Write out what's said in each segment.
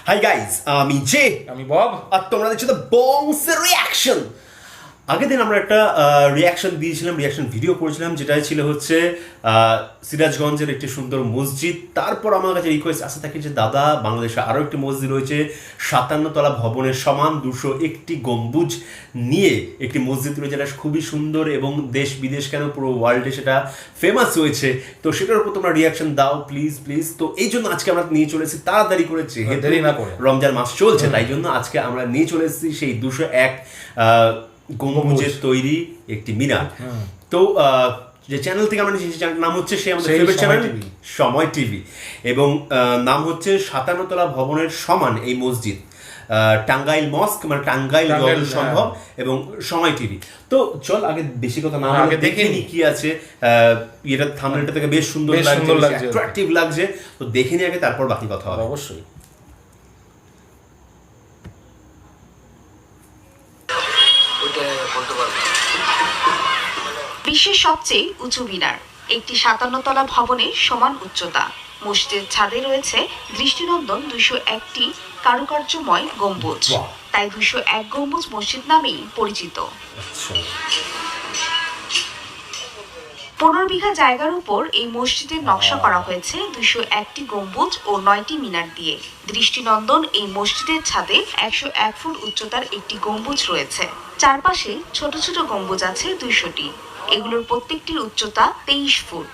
Hi guys, আমি J, আমি Bob, আর তোমরা দেখছো দ্য বংসের রিয়াকশন। আগের দিন আমরা একটা রিয়াকশন দিয়েছিলাম, রিয়াকশন ভিডিও করেছিলাম, যেটা ছিল হচ্ছে সিরাজগঞ্জের একটি সুন্দর মসজিদ। তারপর আমার কাছে রিকোয়েস্ট আসতে থাকে যে দাদা, বাংলাদেশে আরও একটি মসজিদ রয়েছে 57 তলা ভবনের সমান, 201টি গম্বুজ নিয়ে একটি মসজিদ রয়েছে, যেটা খুবই সুন্দর এবং দেশ বিদেশ কেন পুরো ওয়ার্ল্ডে সেটা ফেমাস হয়েছে। তো সেটার উপর তোমরা রিয়াকশন দাও প্লিজ প্লিজ। তো এই জন্য আজকে আমরা নিয়ে চলে এসেছি তাড়াতাড়ি করে, দেরি না করে। রমজান মাস চলছে, তাই জন্য আজকে আমরা নিয়ে চলে এসেছি সেই 201 গম্বুজের তৈরি একটি মিনার। তো যে চ্যানেল থেকে আমরা নিয়েছি চ্যানেল নাম হচ্ছে, সে আমাদের ফেভারিট চ্যানেল সময় টিভি, এবং নাম হচ্ছে 57 তলা ভবনের সমান এই মসজিদ, টাঙ্গাইল মস্ক, মানে টাঙ্গাইল সম্ভব, এবং সময় টিভি। তো চল আগে বেশি কথা না বলে দেখে নি কি আছে। এটা থাম্বনেলটা থেকে বেশ সুন্দর লাগছে, অ্যাট্রাকটিভ লাগছে, তো দেখে নি আগে, তারপর বাকি কথা হবে। অবশ্যই। বিশ্বের সবচেয়ে উঁচু মিনার, একটি 57 তলা ভবনের সমান উচ্চতা। মসজিদের ছাদে রয়েছে দৃষ্টিনন্দন 201টি কারুকার্যময় গম্বুজ, তাই 201 গম্বুজ মসজিদ নামেই পরিচিত। 15 বিঘা জায়গার উপর এই মসজিদের নকশা করা হয়েছে 201টি গম্বুজ ও 9টি মিনার দিয়ে। দৃষ্টিনন্দন এই মসজিদের ছাদে 101 ফুট উচ্চতার একটি গম্বুজ রয়েছে। চারপাশে ছোট ছোট গম্বুজ আছে 200টি। এগুলোর প্রত্যেকটির উচ্চতা 23 ফুট।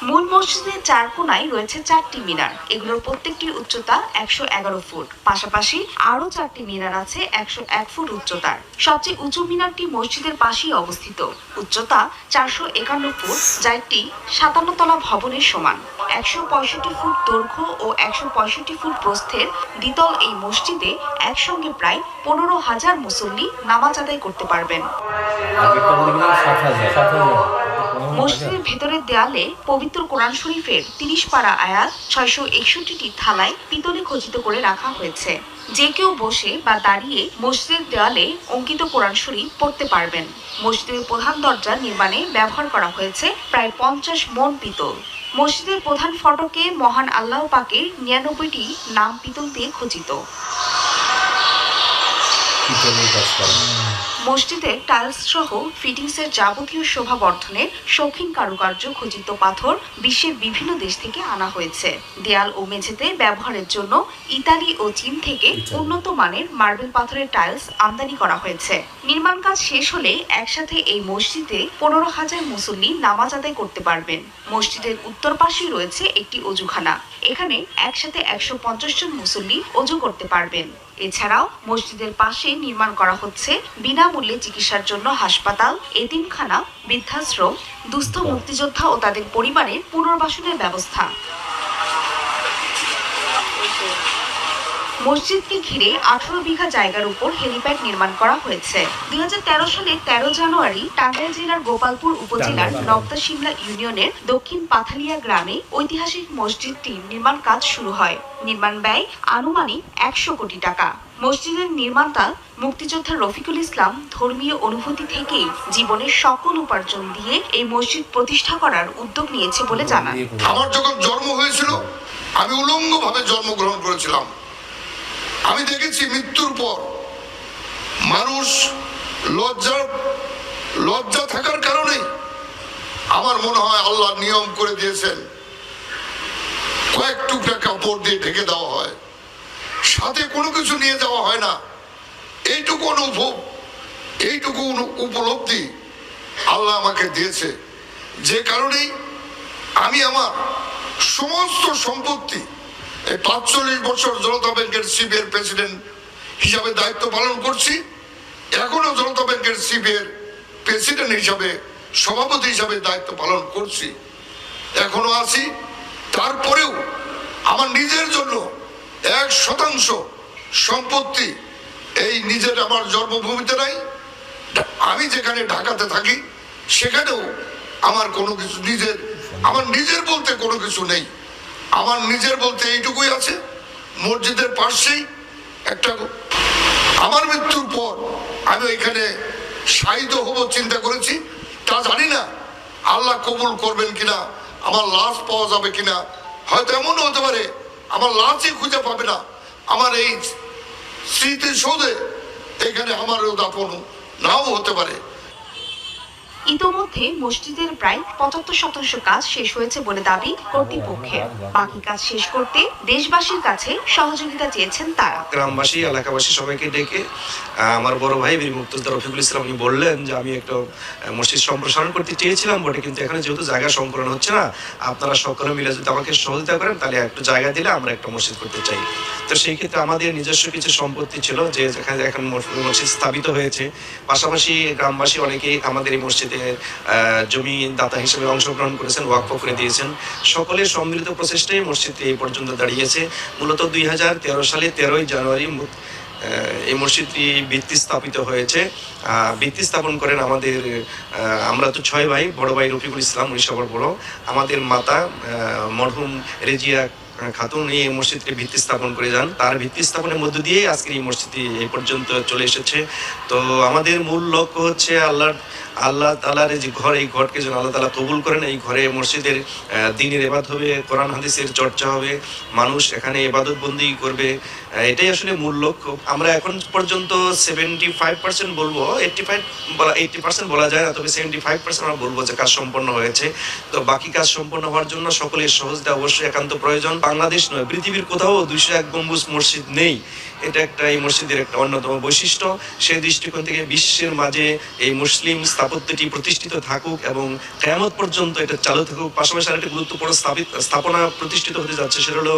মূল মসজিদের চার কোণায় রয়েছে 4টি মিনার, এগুলোর প্রত্যেকটির উচ্চতা 111 ফুট। পাশাপাশি আরো 4টি মিনার আছে 101 ফুট উচ্চতার। সবচেয়ে উঁচু মিনারটি মসজিদের পাশেই অবস্থিত, উচ্চতা 451 ফুট, যা একটি 57 তলা ভবনের সমান। 165 ফুট দৈর্ঘ্য ও 165 ফুট প্রস্থের দ্বিতল এই মসজিদে একসঙ্গে প্রায় 15,000 মুসল্লি নামাজ আদায় করতে পারবেন। মসজিদের ভেতরের দেয়ালে পবিত্র কোরআন শরীফের 30 পারা আয়াত 661টি থালায় পিতলে খচিত করে রাখা হয়েছে। যে কেউ বসে বা দাঁড়িয়ে মসজিদের দেয়ালে অঙ্কিত কোরআন শরীফ পড়তে পারবেন। মসজিদের প্রধান দরজা নির্মাণে ব্যবহার করা হয়েছে প্রায় 50 মণ পিতল। মসজিদের প্রধান ফটকে মহান আল্লাহ পাকের 99টি নাম পিতল দিয়ে খচিত। মসজিদের টাইলস সহ ফিটিংসের যাবতীয় শোভা বর্ধনের শৌখিন কারুকার্য খচিত পাথর বিশ্বের বিভিন্ন দেশ থেকে আনা হয়েছে। দেয়াল ও মেঝেতে ব্যবহারের জন্য ইতালি ও চীন থেকে উন্নত মানের মার্বেল পাথরের টাইলস আমদানি করা হয়েছে। নির্মাণ কাজ শেষ হলে একসাথে এই মসজিদে 15,000 মুসল্লি নামাজ আদায় করতে পারবেন। মসজিদের উত্তর পাশেই রয়েছে একটি অজুখানা, এখানে একসাথে 150 জন মুসল্লি অজু করতে পারবেন। এছাড়াও মসজিদের পাশে নির্মাণ করা হচ্ছে বিনামূল্যে চিকিৎসার জন্য হাসপাতাল, এতিমখানা, বৃদ্ধাশ্রম, দুস্থ মুক্তিযোদ্ধা ও তাদের পরিবারের পুনর্বাসনের ব্যবস্থা। মসজিদকে ঘিরে 18 বিঘা জায়গার উপর হেলিপ্যাড নির্মাণ করা হয়েছে। 2013 সালের 13 জানুয়ারি টাঙ্গাইল জেলার গোপালপুর উপজেলার নবদা শিমলা ইউনিয়নের দক্ষিণ পাথালিয়া গ্রামে ঐতিহাসিক মসজিদটির নির্মাণ কাজ শুরু হয়। নির্মাণ ব্যয় আনুমানিক 100 কোটি টাকা। মসজিদের নির্মাতা মুক্তিযোদ্ধা রফিকুল ইসলাম ধর্মীয় অনুভূতি থেকেই জীবনের সকল উপার্জন দিয়ে এই মসজিদ প্রতিষ্ঠা করার উদ্যোগ নিয়েছে বলে জানান। আমার যখন জন্ম হয়েছিল, আমি উলঙ্গভাবে জন্মগ্রহণ করেছিলাম। আমি দেখেছি মৃত্যুর পর মানুষ লজ্জা থাকার কারণে, আমার মনে হয় আল্লাহ নিয়ম করে দিয়েছেন কয়েক টুকরা কাপড় দিয়ে ঢেকে দেওয়া হয়, সাথে কোনো কিছু নিয়ে যাওয়া হয় না। এইটুকু উপলব্ধি আল্লাহ আমাকে দিয়েছে, যে কারণেই আমি আমার সমস্ত সম্পত্তি, এই 45 বছর জনতা ব্যাংকের সিবিএর প্রেসিডেন্ট হিসাবে দায়িত্ব পালন করছি, এখনো জনতা ব্যাংকের সিবিএর প্রেসিডেন্ট হিসাবে, সভাপতি হিসাবে দায়িত্ব পালন করছি, এখনো আছি। তারপরেও আমার নিজের জন্য 1% সম্পত্তি এই নিজের আমার জন্মভূমিতে নাই। আমি যেখানে ঢাকাতে থাকি সেখানেও আমার কোনো কিছু আমার নিজের বলতে কোনো কিছু নেই। আমার নিজের বলতে এইটুকুই আছে, মসজিদের পাশেই একটা, আমার মৃত্যুর পর আমি এখানে শাহিদ হব চিন্তা করেছি। তা জানি না আল্লাহ কবুল করবেন কিনা, আমার লাশ পাওয়া যাবে কিনা, হয়তো এমনও হতে পারে আমার লাশই খুঁজে পাবে না, আমার এই স্মৃতিসৌধে এখানে আমারও দাফন নাও হতে পারে। ইতোমধ্যে মসজিদের প্রায় ৭৫% কাজ শেষ হয়েছে বলে দাবি কর্তৃপক্ষের। বাকি কাজ শেষ করতে দেশবাসীর কাছে সহযোগিতা চেয়েছেন তারা। গ্রামবাসী, এলাকাবাসী সবাইকে ডেকে আমার বড় ভাই বীর মুক্তিযোদ্ধা রফিকুল ইসলাম উনি বললেন যে আমি একটা মসজিদ সম্প্রসারণ করতে চেয়েছিলাম বটে, কিন্তু এখানে যেহেতু জায়গা সম্পূর্ণ হচ্ছে না, আপনারা সকলে মিলে যদি আমাকে সহযোগিতা করেন তাহলে একটু জায়গা দিলে আমরা একটা মসজিদ করতে চাই। তো সেই ক্ষেত্রে আমাদের নিজস্ব কিছু সম্পত্তি ছিল যে যেখানে এখন মসজিদ স্থাপিত হয়েছে, পাশাপাশি গ্রামবাসী অনেকেই আমাদের এই মসজিদে জমি দাতা হিসেবে অংশগ্রহণ করেছেন, ওয়াকফ করে দিয়েছেন। সকলের সম্মিলিত প্রচেষ্টায় মসজিদটি এই পর্যন্ত দাঁড়িয়েছে। মূলত 2013 সালে 13ই জানুয়ারি এই মসজিদটি ভিত্তি স্থাপিত হয়েছে। ভিত্তি স্থাপন করেন আমাদের, আমরা তো 6 ভাই, বড় ভাই রফিকুল ইসলাম উনি সবার বড়, আমাদের মাতা মরহুম রেজিয়া খাতুন এই মসজিদকে ভিত্তি স্থাপন করে যান। তার ভিত্তি স্থাপনের মধ্য দিয়ে আজকের এই মসজিদটি এই পর্যন্ত চলে এসেছে। তো আমাদের মূল লক্ষ্য হচ্ছে আল্লাহ তাআলার যে ঘর, এই ঘরকে যেন আল্লাহ তাআলা কবুল করেন। এই ঘরে মসজিদের দ্বীনের ইবাদত হবে, কোরআন হাদিসের চর্চা হবে, মানুষ এখানে ইবাদত বন্দি করবে, এটাই আসলে মূল লক্ষ্য। আমরা এখন পর্যন্ত 75% বলবো, 80% বলা যায় না, তবে 75% আমরা বলবো যে কাজ সম্পন্ন হয়েছে। তো বাকি কাজ সম্পন্ন হওয়ার জন্য সকলের সহযোগিতা অবশ্যই একান্ত প্রয়োজন। বাংলাদেশ নয়, পৃথিবীর কোথাও 201 গম্বুজ মসজিদ নেই। এটা এই মসজিদের একটা অন্যতম বৈশিষ্ট্য। সেই দৃষ্টিকোণ থেকে বিশ্বের মাঝে এই মুসলিম স্থাপত্যটি প্রতিষ্ঠিত থাকুক এবং কিয়ামত পর্যন্ত এটা চালু থাকুক। পাশাপাশি আরেকটা গুরুত্বপূর্ণ স্থাপনা প্রতিষ্ঠিত হতে যাচ্ছে, সেটা হলো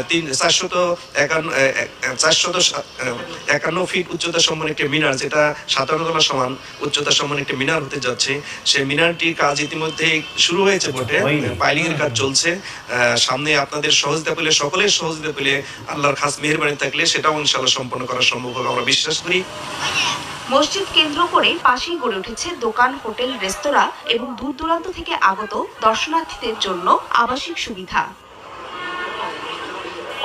451 ফিট উচ্চতা সম্পন্ন একটি মিনার, যেটা 57 তলা সমান উচ্চতা সম্পন্ন একটি মিনার হতে যাচ্ছে। সেই মিনারটির কাজ ইতিমধ্যে শুরু হয়েছে বটে, পাইলিং এর কাজ চলছে। সামনে আপনাদের সহযোগিতা পেলে, সকলের সহযোগিতা পেলে, আল্লাহর খাস মেহেরবানি থাকলে সেটাও ইনশাআল্লাহ সম্পন্ন করা সম্ভব হবে আমরা বিশ্বাস করি। মসজিদ কেন্দ্র করে পাশেই গড়ে উঠেছে দোকান, হোটেল, রেস্তোরাঁ এবং দূর দূরান্ত থেকে আগত দর্শনার্থীদের জন্য আবাসিক সুবিধা।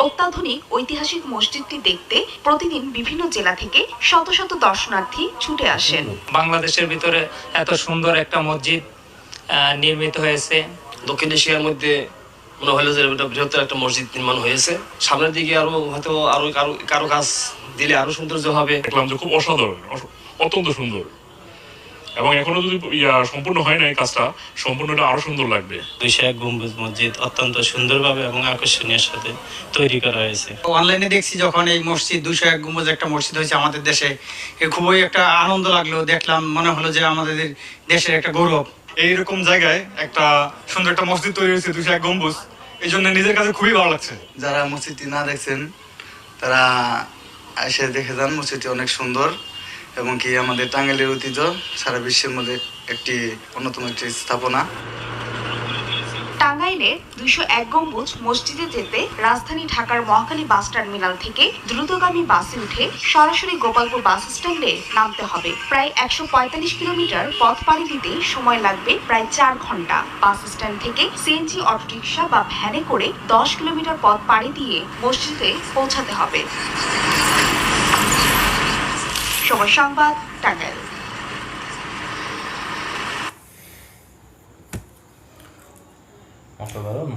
অত্যাধুনিক ঐতিহাসিক মসজিদটি দেখতে প্রতিদিন বিভিন্ন জেলা থেকে শত শত দর্শনার্থী ছুটে আসেন। বাংলাদেশের ভিতরে এত সুন্দর একটা মসজিদ নির্মিত হয়েছে। দক্ষিণ এশিয়ার মধ্যে মনে হলো যে এটা বৃহত্তর একটা মসজিদ নির্মাণ হয়েছে। সামনের দিকে আরো হয়তো কারো কাজ দিলে আরো সৌন্দর্য হবে। দেখলাম যে খুব অসাধারণ, অত্যন্ত সুন্দর, এবং এখনো যদি সম্পূর্ণ হয় না এই কাজটা, সম্পূর্ণটা আরো সুন্দর লাগবে। 201 গম্বুজ মসজিদ অত্যন্ত সুন্দরভাবে এবং আকর্ষণীয় সাথে তৈরি করা হয়েছে। অনলাইনে দেখছি যখন এই মসজিদ 201 গম্বুজ একটা মসজিদ হয়েছে আমাদের দেশে, খুবই একটা আনন্দ লাগলো। দেখলাম, মনে হলো যে আমাদের দেশের একটা গৌরব। এইরকম জায়গায় একটা সুন্দর একটা মসজিদ তৈরি হয়েছে 201 গম্বুজ, এই জন্য নিজের কাছে খুবই ভালো লাগছে। যারা মসজিদটি না দেখছেন তারা এসে দেখে যান। মসজিদটি অনেক সুন্দর এবং কি আমাদের টাঙ্গাইলের ঐতিহ্য, সারা বিশ্বের মধ্যে একটি অন্যতম একটি স্থাপনা। টাঙ্গাইলের 201 গম্বুজ মসজিদে যেতে রাজধানী ঢাকার মহাখালী বাস টার্মিনাল থেকে দ্রুতগামী বাসে উঠে সরাসরি গোপালপুর বাস স্ট্যান্ডে নামতে হবে। প্রায় 145 কিলোমিটার পথ পাড়ি দিতে সময় লাগবে প্রায় 4 ঘন্টা। বাস স্ট্যান্ড থেকে সিএনজি, অটোরিকশা বা ভ্যানে করে 10 কিলোমিটার পথ পাড়ি দিয়ে মসজিদে পৌঁছাতে হবে। সময় সংবাদ, টাঙ্গাইল।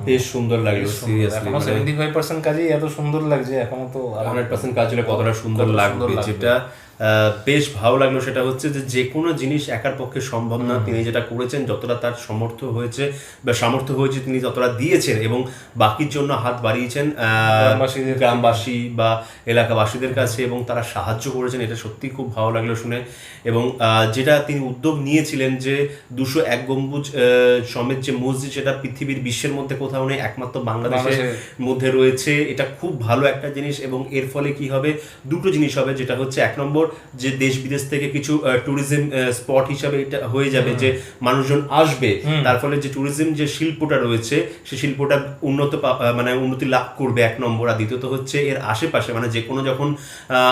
বেশ সুন্দর লাগলো, সিরিয়াসলি 75% কাজই এত সুন্দর লাগছে, এখনো তো 100% কাজ হলে কতটা সুন্দর লাগবে। যেটা বেশ ভালো লাগলো সেটা হচ্ছে যে কোনো জিনিস একার পক্ষে সম্ভব না। তিনি যেটা করেছেন, যতটা তার সামর্থ্য হয়েছে তিনি ততটা দিয়েছেন এবং বাকির জন্য হাত বাড়িয়েছেন গ্রামবাসী বা এলাকাবাসীদের কাছে, এবং তারা সাহায্য করেছেন। এটা সত্যি খুব ভালো লাগলো শুনে। এবং যেটা তিনি উদ্যোগ নিয়েছিলেন যে 201 গম্বুজ সমেত যে মসজিদ, সেটা পৃথিবীর বিশ্বের মধ্যে কোথাও নেই, একমাত্র বাংলাদেশের মধ্যে রয়েছে। এটা খুব ভালো একটা জিনিস এবং এর ফলে কি হবে, দুটো জিনিস হবে। যেটা হচ্ছে 1 নম্বর, যে দেশ বিদেশ থেকে কিছু ট্যুরিজম স্পট হিসাবে এটা হয়ে যাবে, যে মানুষজন আসবে, তার ফলে যে ট্যুরিজম যে শিল্পটা রয়েছে সেই শিল্পটা উন্নতি লাভ করবে 1 নম্বর। আর দ্বিতীয়ত হচ্ছে এর আশেপাশে, মানে যে কোনো যখন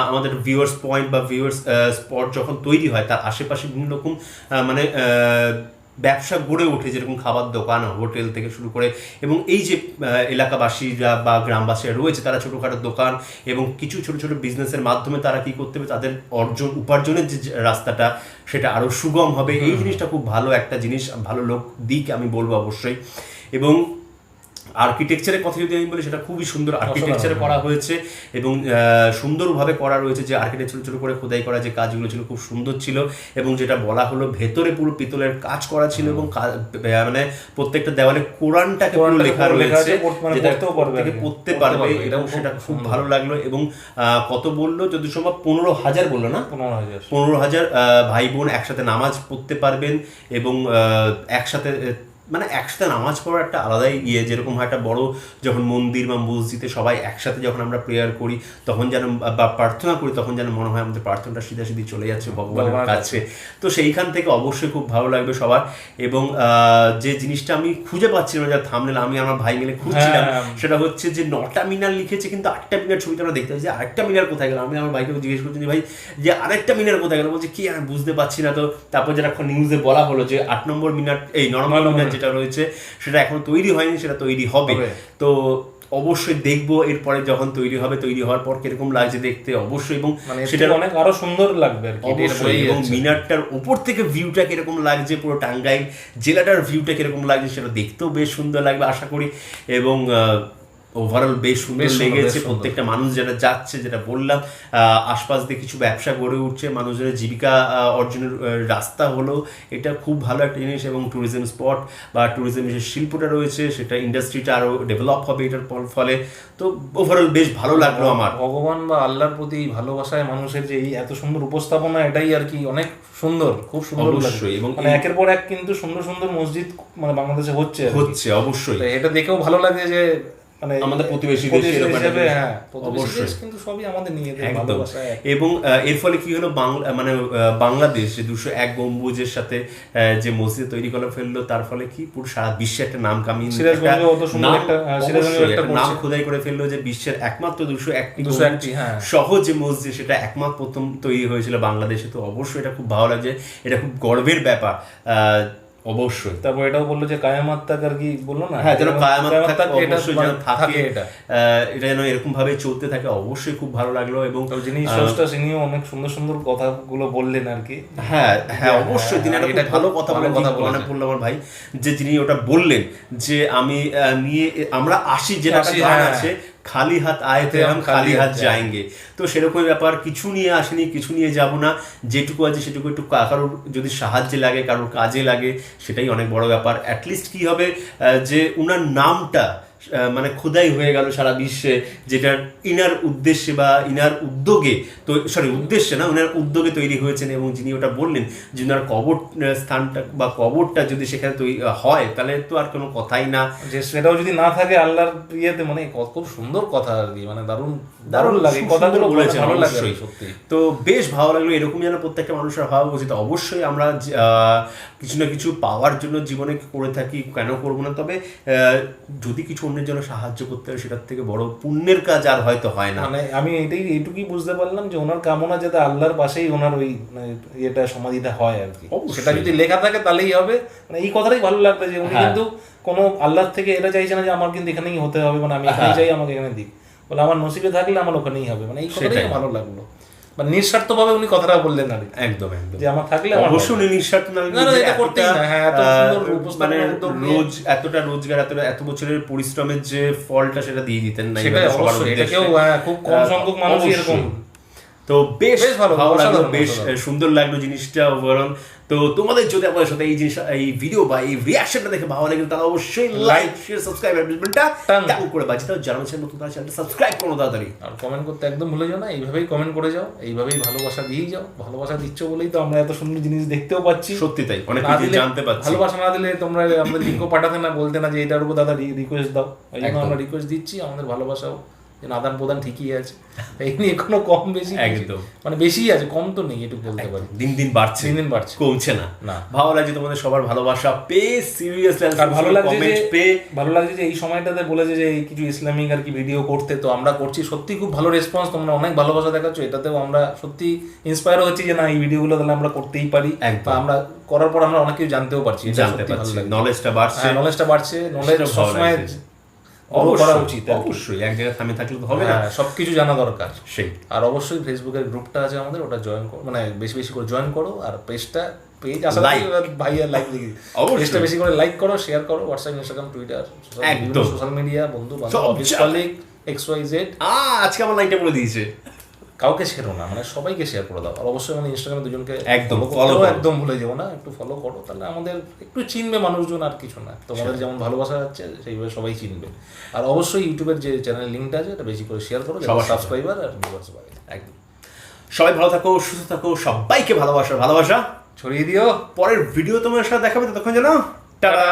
আমাদের ভিউয়ার্স পয়েন্ট বা ভিউয়ার্স স্পট যখন তৈরি হয়, তার আশেপাশে বিভিন্ন রকম ব্যবসা গড়ে ওঠে, যেরকম খাবার দোকান, হোটেল থেকে শুরু করে। এবং এই যে এলাকাবাসীরা বা গ্রামবাসীরা রয়েছে, তারা ছোটোখাটো দোকান এবং কিছু ছোটো ছোটো বিজনেসের মাধ্যমে তারা কী করতে হবে, তাদের উপার্জনের যে রাস্তাটা সেটা আরও সুগম হবে। এই জিনিসটা খুব ভালো একটা জিনিস, ভালো দিক আমি বলবো অবশ্যই। এবং আর্কিটেকচারের কথা যদি আমি বলি, সেটা খুবই সুন্দর আর্কিটেকচারে করা হয়েছে এবং সুন্দরভাবে করা রয়েছে। যে আর্কিটেকচার ছোটো করে খোদাই করা যে কাজগুলো ছিল খুব সুন্দর ছিল, এবং যেটা বলা হলো ভেতরে পুরো পিতলের কাজ করা ছিল, এবং মানে প্রত্যেকটা দেওয়ালে কোরআনটাকে পুরো লেখা রয়েছে, যেটা থেকে পড়তে পারবে, এবং সেটা খুব ভালো লাগলো। এবং কত বললো যদি সম্ভব 15,000 বললো না, 15,000 ভাই বোন একসাথে নামাজ পড়তে পারবেন, এবং একসাথে মানে একসাথে নামাজ পড়ার একটা আলাদাই যেরকম হয় একটা বড় যখন মন্দির বা মসজিদে সবাই একসাথে যখন আমরা প্রেয়ার করি তখন যেন বা প্রার্থনা করি, তখন যেন মনে হয় আমাদের প্রার্থনাটা সিধাসিধি চলে যাচ্ছে ভগবানের কাছে। তো সেইখান থেকে অবশ্যই খুব ভালো লাগবে সবার। এবং যে জিনিসটা আমি খুঁজে পাচ্ছিলাম, যার থাম্বনেল আমি আমার ভাই মিলে খুঁজছিলাম, সেটা হচ্ছে যে 9টা মিনার লিখেছে, কিন্তু 8টা মিনার ছবিটা আমরা দেখতে পাচ্ছি যে আরেকটা মিনার কোথায় গেল। আমি আমার ভাইকে জিজ্ঞেস করছি যে ভাই যে আরেকটা মিনার কোথায় গেল, বলছে কি আমি বুঝতে পারছি না। তো তারপর যেটা নিউজে বলা হলো যে 8 নম্বর মিনার, এই 9 নম্বর মিনার যেটা রয়েছে সেটা এখন তৈরি হয়নি, সেটা তৈরি হবে। তো অবশ্যই দেখবো এরপরে যখন তৈরি হবে, তৈরি হওয়ার পর কিরকম লাগছে দেখতে অবশ্যই, এবং সেটা অনেক আরো সুন্দর লাগবে অবশ্যই। এবং মিনারটার উপর থেকে ভিউটা কিরকম লাগছে, পুরো টাঙ্গাইল জেলাটার ভিউটা কিরকম লাগছে সেটা দেখতেও বেশ সুন্দর লাগবে আশা করি। এবং ওভারঅল বেশ সুন্দর লেগেছে। প্রত্যেকটা মানুষ যেটা যাচ্ছে, যেটা বললাম, আশপাশ দিয়ে কিছু ব্যবসা গড়ে উঠছে, মানুষজনের জীবিকা অর্জনের রাস্তা হলো, এটা খুব ভালো একটা জিনিস। এবং ট্যুরিজম স্পট বা ট্যুরিজম যে শিল্পটা রয়েছে সেটা ইন্ডাস্ট্রিটা আরও ডেভেলপ হবে এটার ফলে। তো ওভারঅল বেশ ভালো লাগলো আমার। ভগবান বা আল্লাহর প্রতি ভালোবাসায় মানুষের যে এই এত সুন্দর উপস্থাপনা, এটাই আর কি অনেক সুন্দর, খুব সুন্দর লাগছে। এবং মানে একের পর এক কিন্তু সুন্দর সুন্দর মসজিদ মানে বাংলাদেশে হচ্ছে অবশ্যই। এটা দেখেও ভালো লাগে যে মানে আমাদের প্রতিবেশী দেশ হিসেবে, হ্যাঁ অবশ্যই, কিন্তু সবই আমাদের নিয়ে ভালোবাসা। এবং এর ফলে কি হলো, মানে বাংলাদেশ যে 201 গম্বুজের সাথে যে মসজিদ তৈরি করে ফেললো, তার ফলে কি পুরো সারা বিশ্বে একটা নাম কামিয়ে নাম খোদাই করে ফেললো, যে বিশ্বের একমাত্র 201টি সহ যে মসজিদ সেটা একমাত্র প্রথম তৈরি হয়েছিল বাংলাদেশে। তো অবশ্যই এটা খুব ভালো লাগছে, এটা খুব গর্বের ব্যাপার অবশ্যই। তারপর এটাও বললো যে কায়ামাত তাক আর কি বললো না, হ্যাঁ যেন কায়ামাত তাক অবশ্যই যেন থাকে, এটা যেন এরকম ভাবে চলতে থাকে, অবশ্যই খুব ভালো লাগলো। এবং যিনি স্রষ্টা তিনিও অনেক সুন্দর সুন্দর কথাগুলো বললেন আর কি। হ্যাঁ হ্যাঁ অবশ্যই, তিনি একটা ভালো কথা বললেন আমার ভাই, যে যিনি ওটা বললেন যে আমি নিয়ে আমরা আসি, যেটা গান আছে খালি হাত আয়ে তে হাম খালি হাত যায়েঙ্গে। তো সেরকম ব্যাপার, কিছু নিয়ে আসেনি, কিছু নিয়ে যাব না, যেটুকু আছে সেটুকু একটু কারোর যদি সাহায্যে লাগে, কারোর কাজে লাগে, সেটাই অনেক বড় ব্যাপার। অ্যাটলিস্ট কি হবে যে উনার নামটা মানে খোদাই হয়ে গেল সারা বিশ্বে, যেটা ইনার উদ্দেশ্যে বা ইনার উদ্যোগে, তো উদ্দেশ্যে না, উনার উদ্যোগে তৈরি হয়েছেন। এবং যিনি ওটা বললেন যে উনার কবর স্থানটা বা কবরটা যদি সেখানে তৈরি হয় তাহলে তো আর কোনো কথাই না, যে সেটাও যদি না থাকে আল্লাহর ইয়েতে, মানে খুব সুন্দর কথা আর কি, মানে দারুণ দারুণ লাগে কথাগুলো বলেছেন, ভালো লাগে সত্যি। তো বেশ ভালো লাগলো, এরকম যেন প্রত্যেকটা মানুষের হওয়া উচিত। অবশ্যই আমরা কিছু না কিছু পাওয়ার জন্য জীবনে করে থাকি, কেন করবো না? তবে যদি কিছু অন্যের জন্য সাহায্য করতে হয়, সেটার থেকে বড় পুণ্যের কাজ আর হয়তো হয় না। মানে আমি এইটুকুই বুঝতে পারলাম যে ওনার কামনা যাতে আল্লাহর পাশেই ওনার ওই এটা সমাধিটা হয় আর কি, সেটা যদি লেখা থাকে তাহলেই হবে। মানে এই কথাটাই ভালো লাগবে যে উনি কিন্তু কোনো আল্লাহর থেকে এটা চাইছে না যে আমার কিন্তু এখানেই হতে হবে, মানে আমি এখানেই চাই, আমাকে এখানে দিক, বলে আমার নসিবে থাকলে আমার ওখানেই হবে। মানে এই কথাটাই ভালো লাগলো, মানে নিঃস্বার্থভাবে উনি কথাটা বললেন আর কি। একদম একদম, যে আমার থাকলে অবশ্যই উনি নিঃস্বার্থ না, এটা করতেই না। হ্যাঁ, মানে রোজ এতটা রোজগার, এত বছরের পরিশ্রমের যে ফলটা সেটা দিয়ে দিতেন না, সেটা অবশ্যই, এটাকেও খুব কম সংখ্যক মানুষ এরকম। তো বেশ ভালো লাগলো, বেশ সুন্দর লাগলো জিনিসটা ওভারঅল। তো তোমাদের যদি আমার সাথে এই জিনিস, এই ভিডিও বা এই রিয়াকশনটা দেখে ভালো লাগে তাহলে অবশ্যই লাইক শেয়ার সাবস্ক্রাইব বাটনটা টান করে বাজিয়ে দাও, জানাচ্ছেন নতুন চ্যানেলটা সাবস্ক্রাইব করো তাড়াতাড়ি, আর কমেন্ট করতে একদম ভুলে যাও না। এইভাবেই কমেন্ট করে যাও, এইভাবেই ভালোবাসা দিয়েই যাও। ভালোবাসা দিচ্ছ বলেই তো আমরা এত সুন্দর জিনিস দেখতেও পাচ্ছি। সত্যি তাই, অনেক কিছু জানতে পারছি। ভালোবাসা না দিলে তোমরা আমাদের লিঙ্কও পাঠাতে না, বলতে না যে এটার উপর দাদা রিকোয়েস্ট দাও, ওই জন্য আমরা রিকোয়েস্ট দিচ্ছি। আমাদের ভালোবাসাও আদান প্রদান ঠিকই আছে, এই নিয়ে কোনো কম বেশি একদম, মানে বেশি আছে, কম তো নেই, এটুকু বলতে পারি। দিন দিন বাড়ছে, কমছে না। ভালো লাগছে তোমাদের সবার ভালোবাসা পেয়ে, সিরিয়াসলি ভালো লাগছে যে এই সময়টাতে বলেছে যে এই কিছু ইসলামিক আর কি ভিডিও করতে, তো আমরা করছি। সত্যি খুব ভালো রেসপন্স, তোমরা অনেক ভালোবাসা দেখাচ্ছ, এটাতেও আমরা সত্যি ইন্সপায়ার হচ্ছি যে না, এই ভিডিওগুলো তাহলে আমরা করতেই পারি। আমরা করার পর আমরা অনেক কিছু জানতেও পারছি, নলেজটা বাড়ছে, নলেজ সবসময় করা উচিত। অবশ্যই এক জায়গায় থামে থাকলে তো হবে না, সবকিছু জানা দরকার। সেই, আর অবশ্যই ফেসবুকের গ্রুপটা আছে আমাদের, ওটা জয়েন করো, মানে বেশি বেশি করে জয়েন করো, আর পেজটা পেজ আসলে ভাইয়া লাইক দেখি পেজটা বেশি করে লাইক করো, শেয়ার করো, হোয়াটসঅ্যাপ, ইনস্টাগ্রাম, টুইটার, একদম সোশ্যাল মিডিয়া, বন্ধু বান্ধব, অফিস কলিগ, XYZ। আজকে আমার লাইনটা বলে দিয়েছে, কাউকে ছেড়ো না, মানে সবাইকে শেয়ার করে দাও। আর অবশ্যই মানে ইনস্টাগ্রামে দুজনকে একদম ফলো একদম ভুলে যাবো না, একটু ফলো করো, তাহলে আমাদের একটু চিনবে মানুষজন, আর কিছু না। তোমাদের যেমন ভালোবাসা যাচ্ছে সেইভাবে সবাই চিনবে। আর অবশ্যই ইউটিউবের যে চ্যানেল লিঙ্কটা আছে এটা বেশি করে শেয়ার করো, সবার সাবস্ক্রাইবার আর ভিউয়ার্স বাড়ে। একদম সবাই ভালো থাকো, সুস্থ থাকো, সবাইকে ভালোবাসা ছড়িয়ে দিও। পরের ভিডিও তোমার সাথে দেখাবে, ততক্ষণ জানো টাটা।